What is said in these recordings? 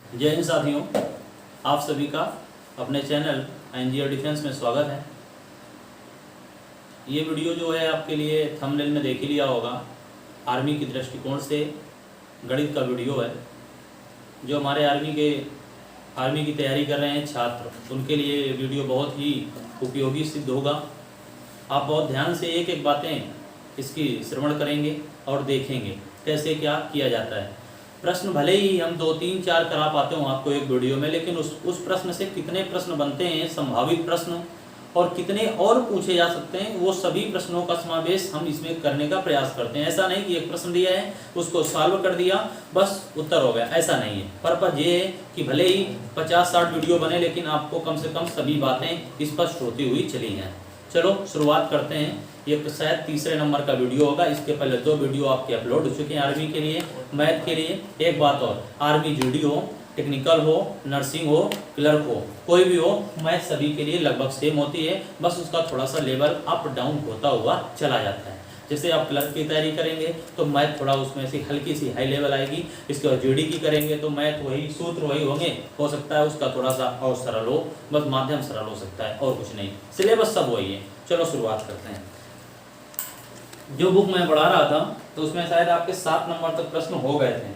जय हिंद साथियों, आप सभी का अपने चैनल इंजीनियर डिफेंस में स्वागत है। ये वीडियो जो है आपके लिए थंबनेल में देख ही लिया होगा, आर्मी की दृष्टिकोण से गणित का वीडियो है। जो हमारे आर्मी की तैयारी कर रहे हैं छात्र, उनके लिए ये वीडियो बहुत ही उपयोगी सिद्ध होगा। आप बहुत ध्यान से एक एक बातें इसकी श्रवण करेंगे और देखेंगे कैसे क्या किया जाता है। प्रश्न भले ही हम 2, 3, 4 करा पाते हो आपको एक वीडियो में, लेकिन उस प्रश्न से कितने प्रश्न बनते हैं, संभावित प्रश्न, और कितने और पूछे जा सकते हैं, वो सभी प्रश्नों का समावेश हम इसमें करने का प्रयास करते हैं। ऐसा नहीं कि एक प्रश्न दिया है उसको सॉल्व कर दिया बस उत्तर हो गया, ऐसा नहीं है। पर्पज ये है कि भले ही 50-60 वीडियो बने, लेकिन आपको कम से कम सभी बातें स्पष्ट होती हुई चली जाएँ। चलो शुरुआत करते हैं। ये शायद तीसरे नंबर का वीडियो होगा। इसके पहले 2 वीडियो आपके अपलोड हो चुके हैं आर्मी के लिए, मैथ के लिए। एक बात और, आर्मी जीडी हो, टेक्निकल हो, नर्सिंग हो, क्लर्क हो, कोई भी हो, मैथ सभी के लिए लगभग सेम होती है, बस उसका थोड़ा सा लेवल अप डाउन होता हुआ चला जाता है। जैसे आप क्लर्क की तैयारी करेंगे तो मैथ थोड़ा उसमें से हल्की सी हाई लेवल आएगी। इसके बाद जीडी की करेंगे तो मैथ वही, सूत्र वही होंगे, हो सकता है उसका थोड़ा सा और सरल हो, बस माध्यम सरल हो सकता है, और कुछ नहीं, सिलेबस सब वही है। चलो शुरुआत करते हैं। जो बुक मैं पढ़ा रहा था तो उसमें शायद आपके 7 नंबर तक प्रश्न हो गए थे।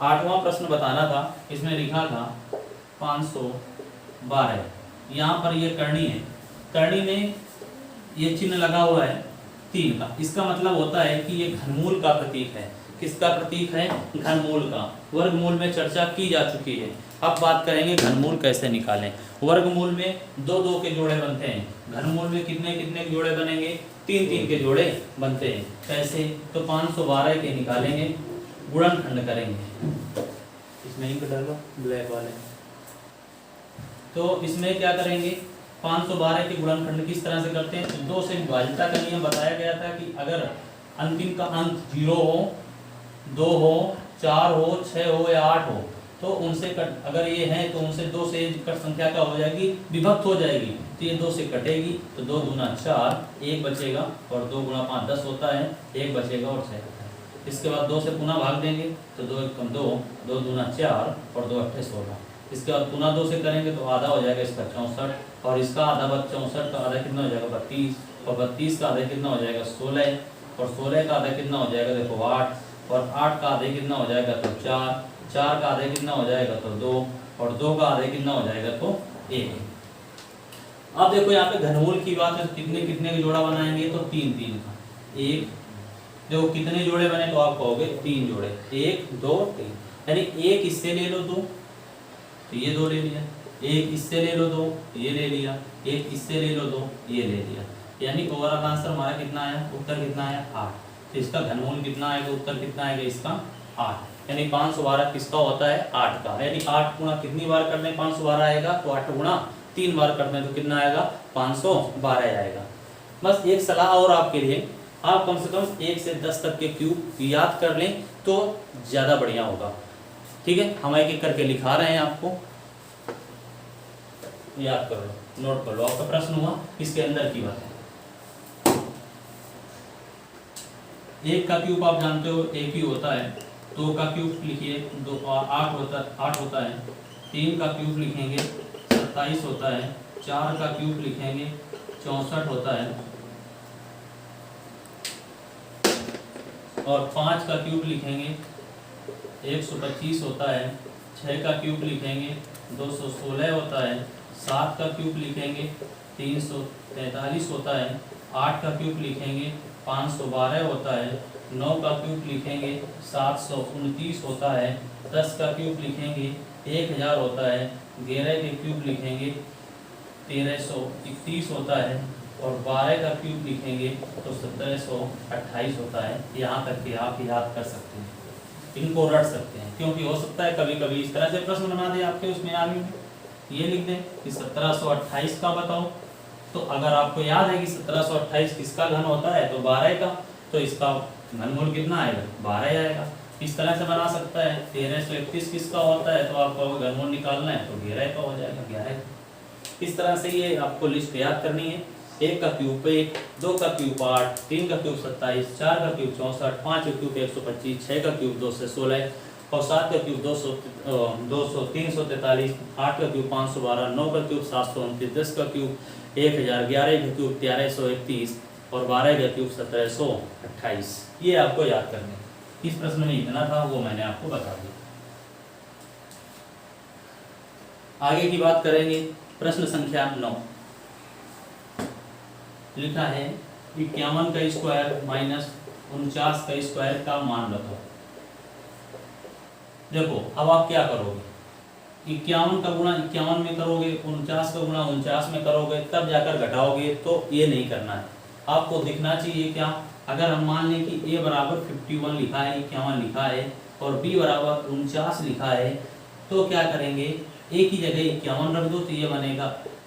8वां प्रश्न बताना था। इसमें लिखा था 512। यहाँ पर ये करनी है, करनी में ये चिन्ह लगा हुआ है 3 का। इसका मतलब होता है कि ये घनमूल का प्रतीक है। किसका प्रतीक है? घनमूल का। वर्गमूल में चर्चा की जा चुकी है। अब बात करेंगे घनमूल कैसे निकालें। वर्गमूल में 2-2 के जोड़े बनते हैं। घनमूल में कितने कितने के जोड़े बनेंगे? 3-3 के जोड़े बनते हैं। कैसे? तो 512 के निकालेंगे, गुणनखंड करेंगे। इसमें इंक डालो ब्लैक वाले। तो इसमें क्या करेंगे? 512 के गुणनखंड किस तरह से करते हैं? 2 से विभाज्यता का नियम बताया गया था कि अगर अंतिम का अंक 0 हो, 2 हो, 4 हो, 6 हो या 8 हो, तो उनसे कट, अगर ये है तो उनसे 2 से कट संख्या क्या हो जाएगी? विभक्त हो जाएगी। तो ये 2 से कटेगी तो 2 दूना 4, 1 बचेगा, और 2 गुणा 5 10 होता है, 1 बचेगा और 6 होता है। इसके बाद 2 से पुनः भाग देंगे तो 2 एकम 2, 2 दूना 4 और 2 अट्ठे 16। इसके बाद पुनः 2 से करेंगे तो आधा हो जाएगा इसका 64, और इसका आधा 64 का आधा कितना हो जाएगा? 32, और 32 का आधा कितना हो जाएगा? 16, और 16 का आधा कितना हो जाएगा? देखो 8, और 8 का आधे कितना हो जाएगा? तो 4, 4 का आधे कितना हो जाएगा? तो 2, और 2 का आधे कितना हो जाएगा? तो 1। अब देखो यहाँ पे घनमूल की बात है तो कितने कितने का जोड़ा बनाएंगे? तो 3-3 का। 1, देखो कितने जोड़े बने तो आप कहोगे 3 जोड़े, 1 2 3, यानी 1 इससे ले लो 2 तो ये 2 ले लिया, 1 इससे ले लो 2 ये ले लिया, 1 इससे ले लो 2 ये ले लिया, यानी ओवरऑल आंसर हमारा कितना आया? उत्तर कितना आया? 8। तो इसका घनमूल कितना आएगा? उत्तर कितना आएगा इसका? 8। यानी 512 किसका होता है? 8 का। यानी 8 गुणा कितनी बार करने 512 आएगा? तो 8 गुणा 3 बार करने तो कितना आएगा? 512 आएगा। बस एक सलाह और आपके लिए, आप कम से कम 1 से 10 तक के क्यूब याद कर लें तो ज़्यादा बढ़िया होगा। ठीक है, हम एक एक करके लिखा रहे हैं, आपको याद कर लो, नोट कर लो। आपका प्रश्न हुआ इसके अंदर की बात है। 1 का क्यूब आप जानते हो एक ही होता है। 2 का क्यूब लिखिए 2 8 होता है। 3 का क्यूब लिखेंगे 27 होता है। 4 का क्यूब लिखेंगे 64 होता है, और 5 का क्यूब लिखेंगे 125 होता है। 6 का क्यूब लिखेंगे 216 होता है। 7 का क्यूब लिखेंगे 343 होता है। 8 का क्यूब लिखेंगे 512 होता है। 9 का क्यूब लिखेंगे 729 होता है। 10 का क्यूब लिखेंगे 1000 होता है। 11 के क्यूब लिखेंगे 1331 होता है, और 12 का क्यूब लिखेंगे तो 1728 होता है। यहाँ तक कि आप याद कर सकते हैं, इनको रट सकते हैं, क्योंकि हो सकता है कभी कभी इस तरह से प्रश्न बना दे आपके उसमें आर्मी में, ये लिख दें कि 1728 का बताओ। तो अगर आपको याद है कि 1728 किसका घन होता है तो 12 का, तो इसका घनमूल कितना आएगा? 12 आएगा। इस तरह से बना सकता है। 1331 किसका होता है तो आपको घनमूल निकालना है तो 11 का हो जाएगा, 11। इस तरह से ये आपको लिस्ट याद करनी है। 1 का क्यूब 1, 2 का क्यूब 8, 3 का क्यूब 27, 4 का क्यूब 64, 5 का क्यूब 125, 6 का क्यूब 2 से 16, और 7 का क्यूब 200, 343, 8 का क्यूब 512, 9 का क्यूब 729, 10 का क्यूब 1000, 11 का क्यूब 1331 और 12 का क्यूब 1728। ये आपको याद करने, इस प्रश्न में इतना था, वो मैंने आपको बता दिया। आगे की बात करेंगे। प्रश्न संख्या 9 लिखा है 51 का स्क्वायर माइनस 49 का स्क्वायर का मान बताओ। देखो अब आप क्या करोगे, 51 का गुणा 51 में करोगे, 49 का गुणा 49 में करोगे, तब जाकर घटाओगे। तो ये नहीं करना है, आपको दिखना चाहिए क्या, अगर हम मान लें कि a बराबर 51 लिखा है, 51 लिखा है और b बराबर 49 लिखा है, तो क्या करेंगे, a की जगह 51 रख दो तो ये बनेगा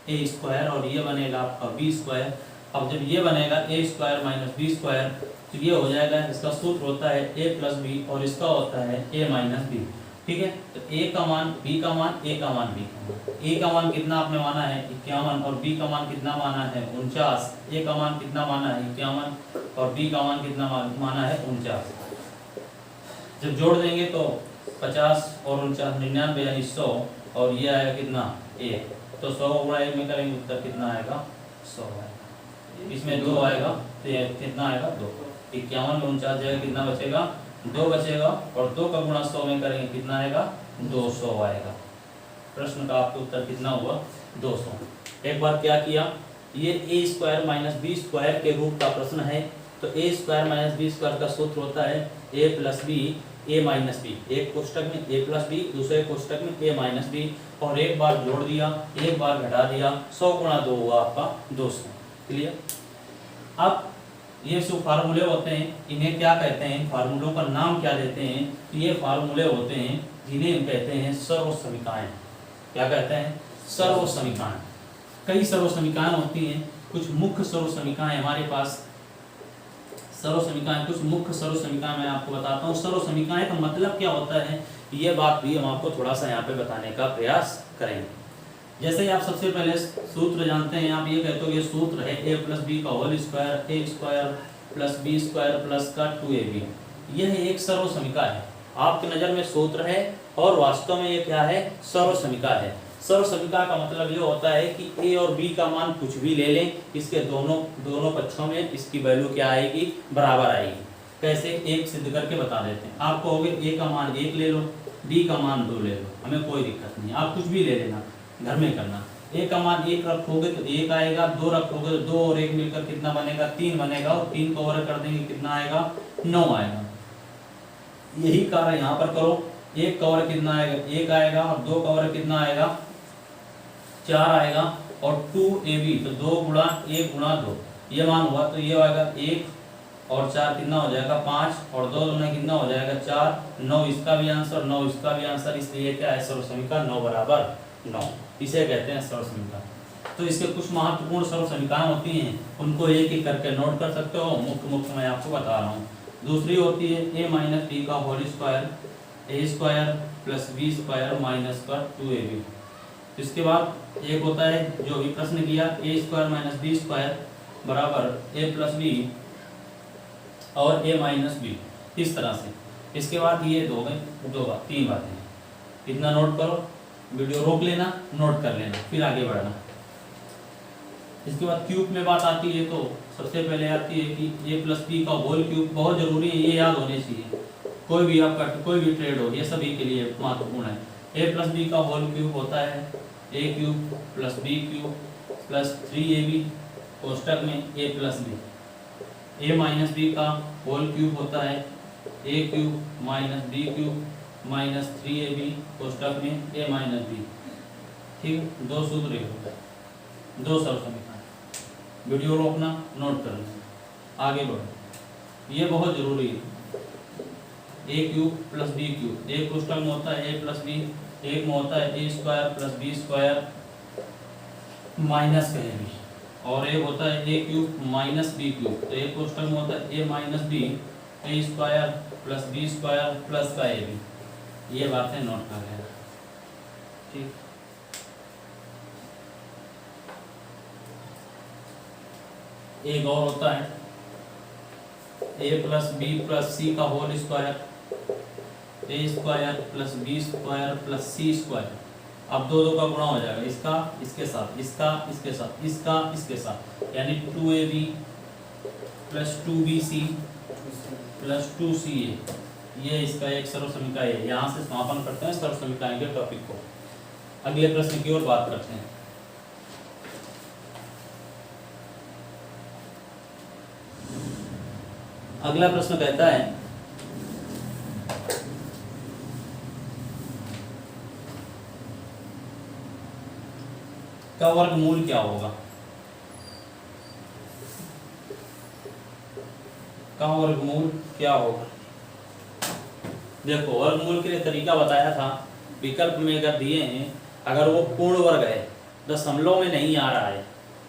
a स्क्वायर और ये बनेगा आपका b स्क्वायर। अब जब ये बनेगा a square minus b square तो ये हो जाएगा, इसका सूत्र होता है a प्लस बी और इसका होता है a माइनस बी। ठीक है, तो a का मान b का मान a का मान b का मान। a का मान कितना आपने माना है 51 और b का मान कितना माना है 49। a का मान कितना माना है 51 और b का मान कितना माना है 49। जब जोड़ देंगे तो 50 और 49 99 यानी 100 और ये आएगा कितना a, तो 100 गुणा 1 में करेंगे उत्तर कितना आएगा 100 आएगा। इसमें 2 आएगा तो ये कितना आएगा 2। 51 में 49 जगह कितना बचेगा 2 बचेगा और 2 का गुणा 100 में करेंगे कितना आएगा 200 आएगा। प्रश्न का आपको उत्तर कितना हुआ 200। एक बार क्या किया, ये a square minus B square के रूप का प्रश्न है, तो a square minus B square का सूत्र होता है a plus B a minus B. एक कोष्टक में a प्लस बी, दूसरे कोष्टक में a माइनस बी, और एक बार जोड़ दिया एक बार घटा दिया, 100 गुणा 2 हुआ आपका 200। क्लियर। अब ये जो फार्मूले होते हैं इन्हें क्या कहते हैं, फार्मूलों का नाम क्या देते हैं, तो ये फार्मूले होते हैं जिन्हें हम कहते हैं सर्व समीकरण। क्या कहते हैं, सर्व समीकरण। कई सर्व समीकरण होती हैं, कुछ मुख्य सर्व समीकरण हमारे पास। सर्व समीकरण, कुछ मुख्य सर्व समीकरण मैं आपको बताता हूँ। सर्व समीकरण का मतलब क्या होता है, ये बात भी हम आपको थोड़ा सा यहाँ पे बताने का प्रयास करेंगे। जैसे ही आप सबसे पहले सूत्र जानते हैं, आप ये कहते हो ये सूत्र है a प्लस बी का whole square, a square plus B square plus का 2ab। यह एक सर्व समीकरण है, आपकी नज़र में सूत्र है और वास्तव में ये क्या है, सर्व समीकरण है। सर्व समीकरण का मतलब ये होता है कि a और b का मान कुछ भी ले लें, इसके दोनों पक्षों में इसकी वैल्यू क्या आएगी, बराबर आएगी। कैसे, एक सिद्ध करके बता देते हैं। आप कहोगे a का मान 1 ले लो, b का मान 2 ले लो, हमें कोई दिक्कत नहीं, आप कुछ भी ले लेना, घर में करना। a का मान 1 रखोगे तो 1 आएगा, 2 रखोगे तो 2 और 1 मिलकर कितना बनेगा 3 बनेगा, और 3 को और कर देंगे कितना आएगा 9 आएगा। यही कार्य यहाँ पर करो, 1 का और कितना आएगा 1 आएगा, और 2 का और कितना आएगा 4 आएगा, और 2ab तो 2 गुणा 1 गुणा 2 ये मान हुआ, तो ये आएगा 1 और 4 कितना हो जाएगा 5, और 2 गुना कितना हो जाएगा 4, 9 इसका भी आंसर, 9 इसका भी आंसर। इसलिए क्या है, सर्व समीकरण 9 बराबर 9, इसे कहते हैं सर्व समीकरण। तो इसके कुछ महत्वपूर्ण सर्व समीकरण होती हैं, उनको एक एक करके नोट कर सकते हो। मुख्य मैं आपको बता रहा हूँ। दूसरी होती है a माइनस बी का whole square, a square plus B square minus का 2ab। इसके बाद एक होता है जो भी प्रश्न किया, a square minus B square बराबर a प्लस बी और a माइनस बी, इस तरह से। इसके बाद ये तीन बातें, इतना नोट करो, वीडियो रोक लेना, नोट कर लेना, फिर आगे बढ़ना। इसके बाद क्यूब में बात आती है, तो सबसे पहले आती है कि a प्लस बी का होल क्यूब। बहुत जरूरी है, ये याद होने चाहिए, कोई भी आपका कोई भी ट्रेड हो, ये सभी के लिए महत्वपूर्ण है। a प्लस बी का होल क्यूब होता है a cube plus B cube plus 3ab कोष्टक में a plus B. a minus B का होल क्यूब होता है a cube minus B cube minus 3ab कोष्टक में a माइनस बी। ठीक, दो सूत्र होता है, दो सर्व समीकरण। वीडियो रोकना, नोट करना, आगे बढ़ो, ये बहुत जरूरी है। a cube plus B cube, एक कोष्टक में होता है a प्लस बी, एक में होता है a square plus B square minus कहे भी, और एक होता है a cube minus B cube. तो एक कोष्टक में होता है a minus B, a square plus B square plus का a बी। ये बातें नोट कर लेना। ठीक, एक और होता है a plus B plus C का whole square, A square plus B square plus C square. अब दो दो का गुणा हो जाएगा, इसका इसके साथ, इसका इसके साथ, इसका इसके साथ, यानी 2ab plus 2bc plus 2ca। ये इसका एक सर्व समीकरण है। यहाँ से समापन करते हैं सर्व समीकरण के टॉपिक को। अगले प्रश्न की ओर बात करते हैं। अगला प्रश्न कहता है का वर्गमूल क्या होगा। का वर्गमूल क्या होगा। देखो वर्गमूल के लिए तरीका बताया था, विकल्प में अगर दिए हैं, अगर वो पूर्ण वर्ग है, दशमलव में नहीं आ रहा है,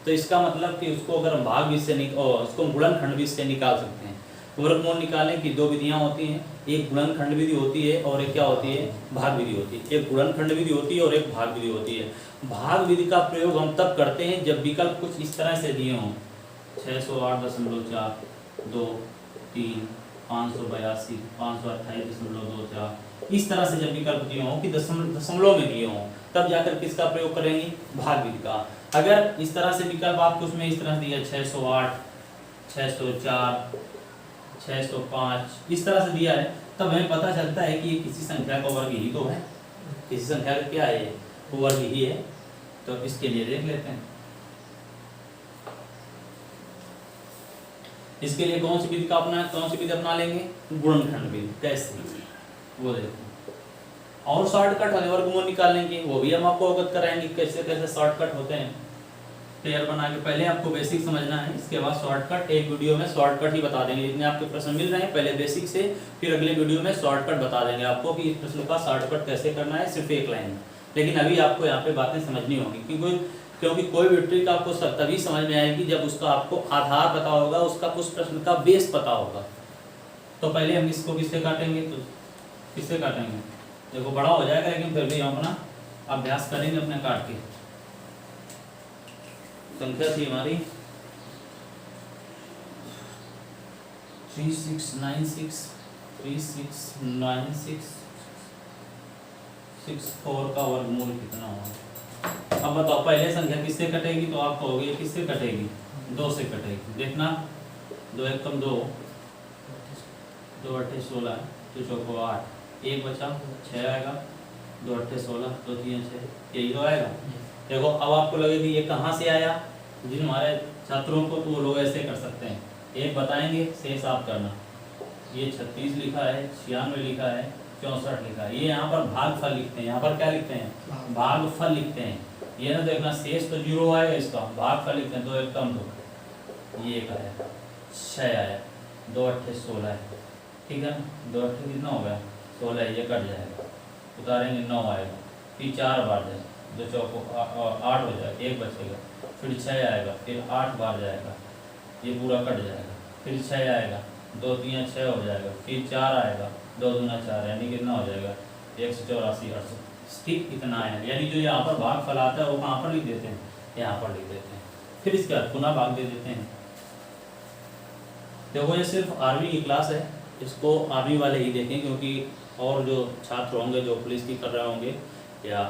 तो इसका मतलब कि उसको अगर हम भाग भी से उसको गुणनखंड भी से निकाल सकते हैं। वर्गमूल निकालने की दो विधियां होती हैं, एक गुणनखंड विधि होती है और एक क्या होती है, भाग विधि होती है। एक गुणनखंड विधि होती है और एक भाग विधि होती है। भाग विधि का प्रयोग हम तब करते हैं जब विकल्प कुछ इस तरह से दिए हों, 608.4, 2, 3, 582, 528.24, इस तरह से जब विकल्प दिए हों कि दशमलव में दिए हों, तब जाकर किसका प्रयोग करेंगे, भाग विधि का। अगर इस तरह से विकल्प आपको उसमें इस तरह से दिया 608, 604, 605 इस तरह से दिया है, तब हमें पता चलता है कि ये किसी संख्या का वर्ग ही तो है, किसी संख्या का क्या है, वो वर्ग ही है। तो इसके लिए देख लेते हैं, इसके लिए कौन सी विधि अपना लेंगे, गुणनखंड विधि। कैसे वो देखो, और शॉर्टकट वाले वर्गमूल निकालेंगे, वो भी हम आपको अवगत कराएंगे कैसे कैसे शॉर्टकट होते हैं। पेयर बना के पहले आपको बेसिक समझना है, इसके बाद शॉर्टकट। एक वीडियो में शॉर्टकट ही बता देंगे, जितने आपके प्रश्न मिल रहे हैं पहले बेसिक से, फिर अगले वीडियो में शॉर्टकट बता देंगे आपको कि इस प्रश्न का शॉर्टकट कैसे करना है, सिर्फ एक लाइन में। लेकिन अभी आपको यहाँ पे बातें समझनी होगी, क्योंकि कोई भी ट्रिक आपको तभी समझ में आएगी जब उसका आपको आधार पता होगा, उसका उस प्रश्न का बेस पता होगा। तो पहले हम इसको किससे काटेंगे, तो किससे काटेंगे, देखो बड़ा हो जाएगा लेकिन फिर भी हम अपना अभ्यास करेंगे अपने काट के। संख्या थी हमारी 3696 का वर्गमूल कितना होगा। अब बताओ पहले संख्या किससे कटेगी, तो आप कहोगे किससे कटेगी, 2 से कटेगी। देखना 2 एक कम 2, 2 8 16, 2 चौको 8, 1 बचा 6 आएगा, 2 8 16, 2 3 6, यही तो आएगा। देखो अब आपको लगेगी ये कहाँ से आया, जिन हमारे छात्रों को तो वो लोग ऐसे कर सकते हैं, एक बताएंगे शेष आप करना। ये 36 लिखा है, 96 लिखा है, 64 लिखा है, ये यहाँ पर भागफल लिखते हैं, यहाँ पर क्या लिखते हैं, भागफल लिखते हैं। ये ना देखना शेष तो 0 आएगा, इसका भागफल लिखते हैं, 2 एक कम 2, ये 1 आया, 6 आया, 2 8 16 है, ठीक है। 2 8 कितना हो गया 16, ये कट जाएगा, उतारेंगे 9 आएगा, फिर 4 बार जाएगा, 2 चौको 8 हो जाएगा, 1 बचेगा, फिर 6 आएगा, फिर 8 बार जाएगा, ये पूरा कट जाएगा, फिर 6 आएगा, 2 3 6 हो जाएगा, फिर 4 आएगा, 2 दूना 4, यानी कितना हो जाएगा 184 800, ठीक इतना है। यानी जो यहाँ पर भागफल आता है वो कहाँ पर लिख देते हैं, यहाँ पर लिख देते हैं, फिर इसके बाद पुनः भाग दे देते हैं। देखो ये सिर्फ आर्मी की क्लास है, इसको आर्मी वाले ही देखें, क्योंकि और जो छात्र होंगे जो पुलिस की कर रहे होंगे या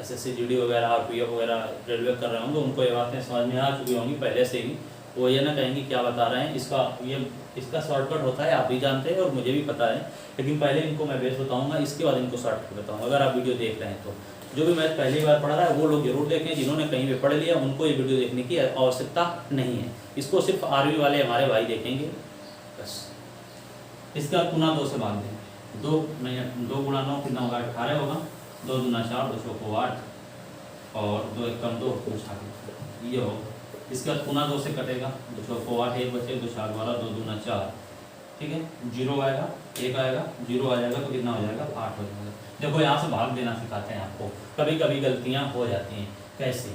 SSC GD वगैरह RPF वगैरह रेलवे कर रहे होंगे, उनको ये बातें समझ में आ चुकी होंगी पहले से ही, वो ये ना कहेंगे क्या बता रहे हैं। इसका शॉर्टकट होता है, आप भी जानते हैं और मुझे भी पता है, लेकिन पहले इनको मैं बेस बताऊंगा, इसके बाद इनको शॉर्टकट बताऊंगा। अगर आप वीडियो देख रहे हैं तो जो भी मैथ पहली बार पढ़ रहा है वो लोग जरूर देखें, जिन्होंने कहीं भी पढ़ लिया उनको ये वीडियो देखने की आवश्यकता नहीं है, इसको सिर्फ आर्मी वाले हमारे भाई देखेंगे बस। इसके बाद पुनः 2 से भाग दें, 2 गुणा 9 कितना होगा 18 होगा, 2 दूना 4, 2 चौको 8 और 2 एक कम 2, 2 छाक ये होगा। इसके बाद पुनः 2 से कटेगा, 2 चौको 8, 1 बचे, 2 छाक 12, 2 दूना 4, ठीक है। 0 आएगा, 1 आएगा, 0 आ जाएगा तो कितना हो जाएगा 8 हो जाएगा। देखो यहाँ से भाग देना सिखाते हैं आपको, कभी कभी गलतियाँ हो जाती हैं। कैसे,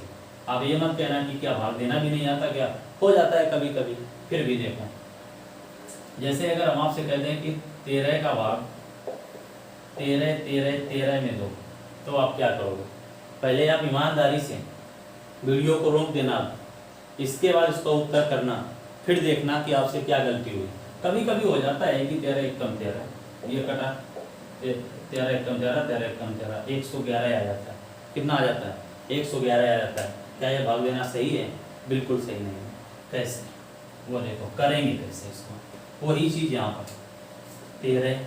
आप ये मत कहना कि क्या भाग देना भी नहीं आता, क्या हो जाता है कभी कभी, फिर भी देखो जैसे अगर हम आपसे कहते हैं कि 13 का भाग 13 में 2, तो आप क्या करोगे, पहले आप ईमानदारी से वीडियो को रोक देना, इसके बाद इसका उत्तर करना, फिर देखना कि आपसे क्या गलती हुई। कभी कभी हो जाता है कि 13 एक कम 13, ये कटा 13 एकम 13, 13 एकम 13, 111 आ जाता है। कितना आ जाता है? 111 आ जाता है। क्या ये भाग देना सही है? बिल्कुल सही नहीं है। कैसे? वो देखो करेंगे कैसे इसको। वही चीज़ यहाँ पर 13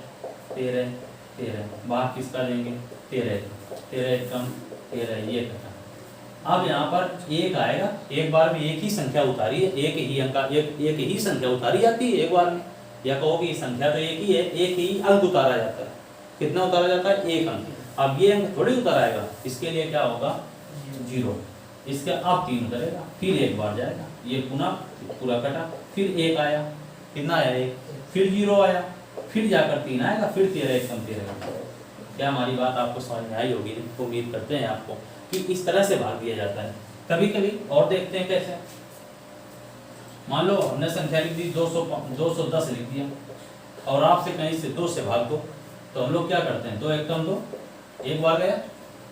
13 13, भाग किसका देंगे? 13 13 एकम 13, ये कटा। अब यहाँ पर एक आएगा, एक बार में एक ही संख्या उतारी है, एक ही अंक, एक ही संख्या उतारी जाती है एक बार में, या कहोगे संख्या तो एक ही है, एक ही अंक उतारा जाता है। कितना उतारा जाता है? एक अंक। अब ये अंक थोड़ी उताराएगा, इसके लिए क्या होगा? 0। इसके अब 3 उतरेगा, फिर एक बार जाएगा, ये पुनः पूरा कटा, फिर एक आया, कितना आया? 1, फिर 0 आया, फिर जाकर 3 आएगा, फिर 13 एकम 13। क्या हमारी बात आपको समझ में आई होगी? उम्मीद करते हैं आपको कि इस तरह से भाग दिया जाता है। कभी कभी और देखते हैं कैसे। मान लो हमने संख्या लिख दी 210 लिख दिया, और आपसे कहीं से 2 से भाग दो, तो हम लोग क्या करते हैं? 2 एकम 2, एक बार गया,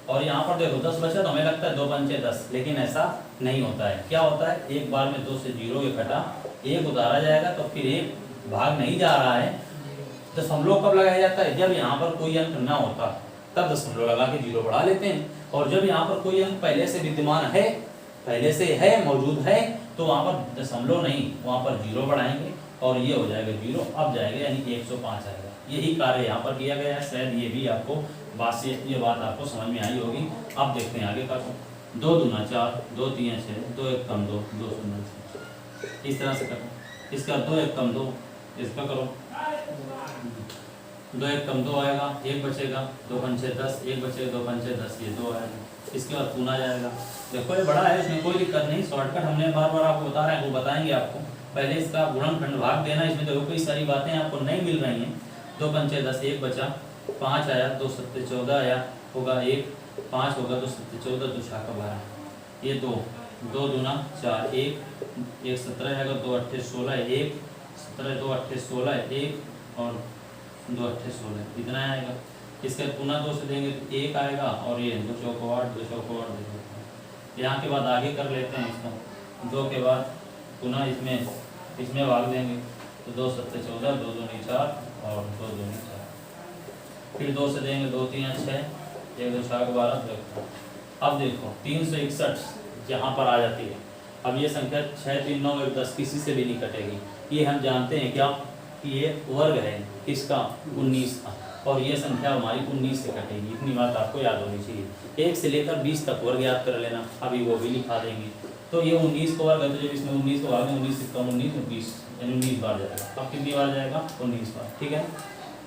और यहाँ पर देखो 10 बचा, तो हमें लगता है 2 पंचे 10, लेकिन ऐसा नहीं होता है। क्या होता है? एक बार में 2 से 0 ये कटा, एक उतारा जाएगा, तो फिर एक भाग नहीं जा रहा है। दशमलव कब लगाया जाता है? जब यहाँ पर कोई अंक ना होता, तब दशमलव लगा के 0 बढ़ा लेते हैं। और जब यहाँ पर कोई अंक पहले से विद्यमान है, पहले से है, मौजूद है, तो वहाँ पर दशमलव नहीं, वहाँ पर 0 बढ़ाएंगे, और ये हो जाएगा 0, अब जाएगा, यानी 105 आएगा। यही कार्य यहाँ पर किया गया है। शायद ये भी आपको ये बात आपको समझ में आई होगी। अब देखते हैं आगे का। 2 दूना 4, 2 तीन 6, 2 एकम 2, 2 शून्य 6, इस तरह से करो। इसका 2 एकम 2, इसका करो, 2 एकम 2 आएगा, एक बचेगा, 2 पंचे 10, एक बचेगा, 2 पंचे 10, ये 2 आएगा। इसके बाद पूना जाएगा। देखो ये बड़ा है, इसमें कोई दिक्कत नहीं, शॉर्टकट हमने बार बार आपको बता रहे हैं, वो बताएंगे आपको। पहले इसका गुणनखंड भाग देना, इसमें देखो कई सारी बातें आपको नहीं मिल रही हैं। 2 पंचे 10, एक बचा, 5 आया, 2 सत्ते 14 आया, होगा 1, 5 होगा, 2 सत्ते 14, 2 छक्का 12, ये 2, 2 दूना 4, 1 17 आएगा, 2 अट्ठे 16, 1 17, 2 अट्ठे 16, 1 और 2 अट्ठे 16, इतना आएगा। इसके पुनः 2 से देंगे तो 1 आएगा, और ये 2 चौको 8, 2 चौको 8, 2 चौको 8। यहाँ के बाद आगे कर लेते हैं इसको। 2 के बाद पुनः इसमें भाग देंगे, तो 2 सत्ते 14, 2 दूनी 4 और 2 दूनी 4, फिर 2 से देंगे, 2 तीन 6, 1 2 6 12। देखो अब देखो 361 यहाँ पर आ जाती है। अब ये संख्या 6 3 9 1 10 किसी से भी नहीं कटेगी। ये हम जानते हैं क्या कि ये वर्ग है किसका? 19 का, और ये संख्या हमारी 19 से कटेगी। इतनी बात आपको याद होनी चाहिए। 1 से लेकर 20 तक वर्ग याद कर लेना, अभी वो भी लिखा देंगे। तो ये 19 का वर्ग है, तो जब इसमें 19 को भाग में 19 से कम 19 20, यानी 19 बार जाएगा। अब कितनी बार जाएगा? 19 बार। ठीक है,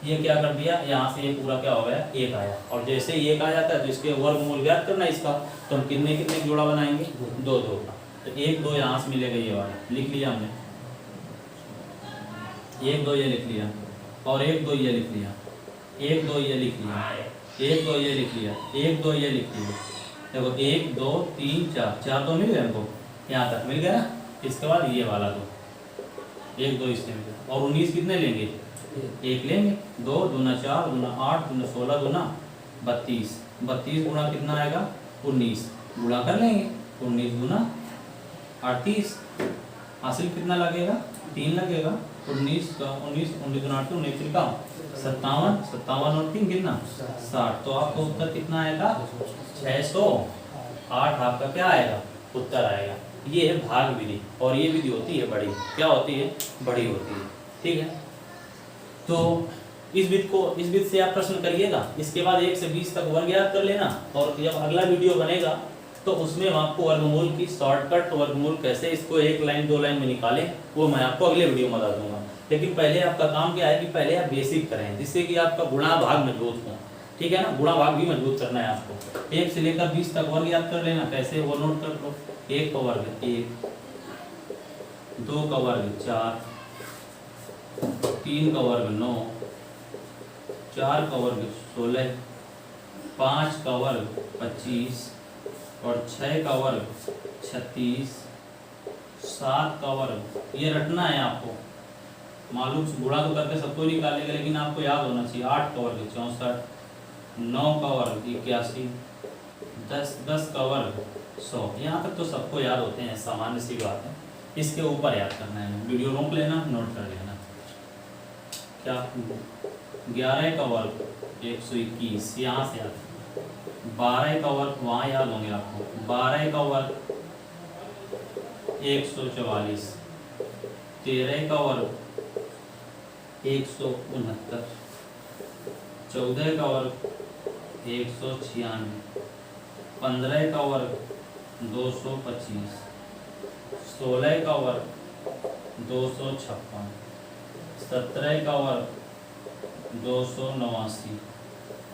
ये क्या कर दिया, यहाँ से ये पूरा क्या हो गया? 1 आया, और जैसे ही 1 आ जाता है तो इसके वर्गमूल ज्ञात करना इसका, तो हम कितने कितने जोड़ा बनाएंगे? 2 2 का। तो 1 2 यहाँ से मिलेगा, ये वाला लिख लिया हमने, 1 2 ये लिख लिया, और 1 2 ये लिख लिया, 1 2 ये लिख लिया, 1 2 ये लिख लिया, 1 2 ये लिख लिया। देखो 1 2 3 4, 4 तो मिल गए हमको, यहाँ तक मिल गया ना। इसके बाद ये वाला 2, 1 2 इससे मिल गया, और 19 कितने लेंगे? 1 लेंगे। 2 दूना 4, दूना 8, दूना 16, दूना 32, 32 गुणा कितना आएगा? 19, गुणा कर लेंगे, 19 गुना 38, हासिल कितना लगेगा? 3 लगेगा। 19 का 19 19 गुना 8 19 का 57, 57 और 3 कितना? 60। तो आपका उत्तर कितना आएगा? 608 आपका क्या आएगा? उत्तर आएगा। ये है भाग विधि, और ये विधि होती है बड़ी। क्या होती है? बड़ी होती है। ठीक है, तो इस विधि से आप प्रश्न करिएगा। इसके बाद 1 से 20 तक वर्ग याद कर लेना, और जब अगला वीडियो बनेगा तो उसमें हम आपको वर्गमूल की शॉर्टकट वर्गमूल कैसे इसको 1 लाइन 2 लाइन में निकालें, वो मैं आपको अगले वीडियो में बता दूंगा। लेकिन पहले आपका काम क्या है कि पहले आप बेसिक करें, जिससे कि आपका गुणा भाग मजबूत हो। ठीक है ना, गुणा भाग भी मजबूत करना है आपको। 1 से लेकर 20 तक वर्ग याद कर लेना। कैसे? वो नोट कर लो। 1 का वर्ग 1, 2 का वर्ग 4, 3 का वर्ग 9, 4 का वर्ग 16, 5 का वर्ग 25, और 6 का वर्ग 36, 7 का वर्ग, ये रटना है आपको। मालूम गुणा तो करके सबको निकालेगा, लेकिन आपको याद होना चाहिए। 8 का वर्ग 64, 9 का वर्ग 81, 10 का वर्ग 100। यहाँ तक तो सबको याद होते हैं, सामान्य सी बात है। इसके ऊपर याद करना है, वीडियो रोक लेना, नोट कर लेना। क्या 11 का वर्ग 121 यहाँ से आता है, 12 का वर्ग वहाँ याद होंगे आपको, 12 का वर्ग 144, 13 का वर्ग 169, 14 का वर्ग 196, 15 का वर्ग 225, 16 का वर्ग 256, 17 का वर्ग 289,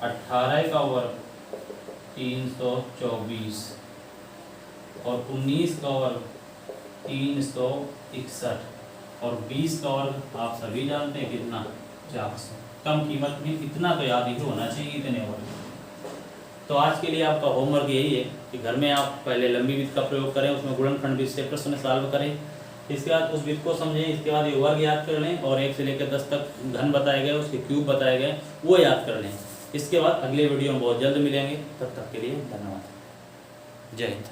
18 का वर्ग 324 और 19 का वर्ग 361 और 20 का वर्ग आप सभी जानते हैं कितना, 400। कम कीमत में इतना तो याद ही होना चाहिए, इतने वर्ग। तो आज के लिए आपका होमवर्क यही है कि घर में आप पहले लंबी विधि का प्रयोग करें, उसमें गुणनखंड विधि से प्रश्न सॉल्व करें, इसके बाद उस विधि को समझें, इसके बाद ये वर्ग याद कर लें और 1 से लेकर 10 तक घन बताए गए, उसके क्यूब बताए गए, वो याद कर लें। इसके बाद अगले वीडियो में बहुत जल्द मिलेंगे, तब तक के लिए धन्यवाद, जय हिंद।